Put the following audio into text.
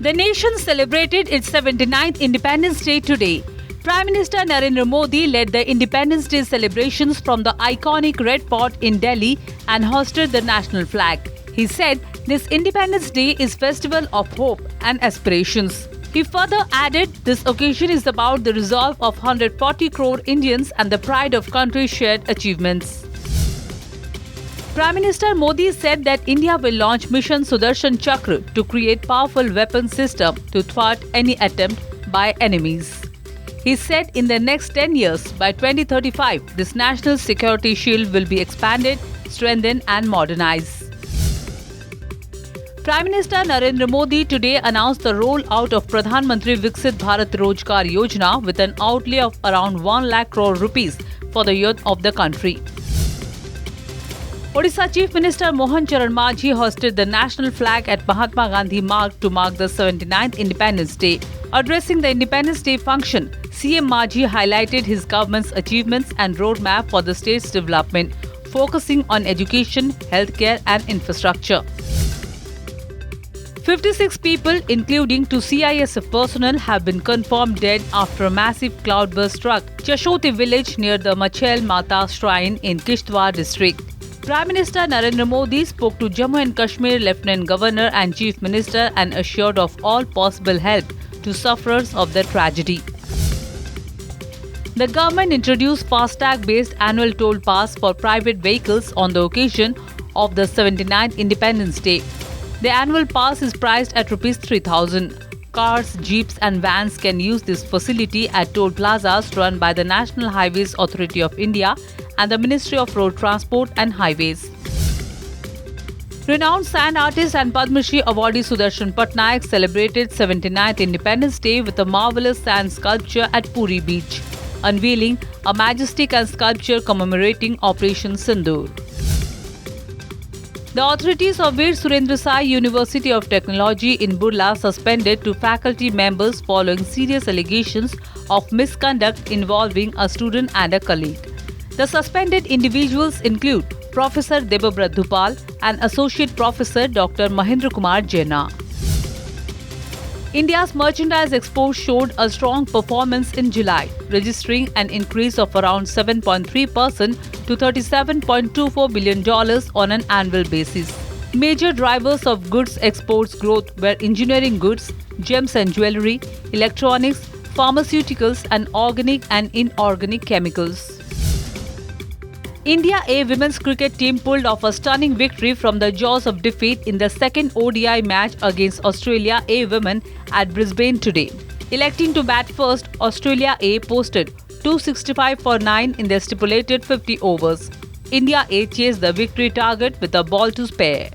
The nation celebrated its 79th Independence Day today. Prime Minister Narendra Modi led the Independence Day celebrations from the iconic Red Fort in Delhi and hosted the national flag. He said this Independence Day is festival of hope and aspirations. He further added this occasion is about the resolve of 140 crore Indians and the pride of country's shared achievements. Prime Minister Modi said that India will launch Mission Sudarshan Chakra to create powerful weapon system to thwart any attempt by enemies. He said in the next 10 years, by 2035, this national security shield will be expanded, strengthened and modernized. Prime Minister Narendra Modi today announced the rollout of Pradhan Mantri Viksit Bharat Rozgar Yojana with an outlay of around 1 lakh crore rupees for the youth of the country. Odisha Chief Minister Mohan Charan Majhi hosted the national flag at Mahatma Gandhi Marg to mark the 79th Independence Day. Addressing the Independence Day function, CM Majhi highlighted his government's achievements and roadmap for the state's development, focusing on education, healthcare and infrastructure. 56 people, including 2 CISF personnel, have been confirmed dead after a massive cloudburst struck Chashoti village near the Machel Mata shrine in Kishtwar district. Prime Minister Narendra Modi spoke to Jammu and Kashmir Lieutenant Governor and Chief Minister and assured of all possible help to sufferers of the tragedy. The government introduced FASTag-based annual toll pass for private vehicles on the occasion of the 79th Independence Day. The annual pass is priced at Rs 3,000. Cars, jeeps and vans can use this facility at toll plazas run by the National Highways Authority of India and the Ministry of Road Transport and Highways. Renowned sand artist and Padma Shri awardee Sudarshan Patnaik celebrated 79th Independence Day with a marvelous sand sculpture at Puri Beach, unveiling a majestic sculpture commemorating Operation Sindoor. The authorities of Veer Surendra Sai University of Technology in Burla suspended 2 faculty members following serious allegations of misconduct involving a student and a colleague. The suspended individuals include Professor Debabrat Dhupal and Associate Professor Dr. Mahendra Kumar Jaina. India's merchandise exports showed a strong performance in July, registering an increase of around 7.3% to $37.24 billion on an annual basis. Major drivers of goods exports growth were engineering goods, gems and jewelry, electronics, pharmaceuticals, and organic and inorganic chemicals. India A women's cricket team pulled off a stunning victory from the jaws of defeat in the second ODI match against Australia A women at Brisbane today. Electing to bat first, Australia A posted 265 for 9 in their stipulated 50 overs. India A chased the victory target with a ball to spare.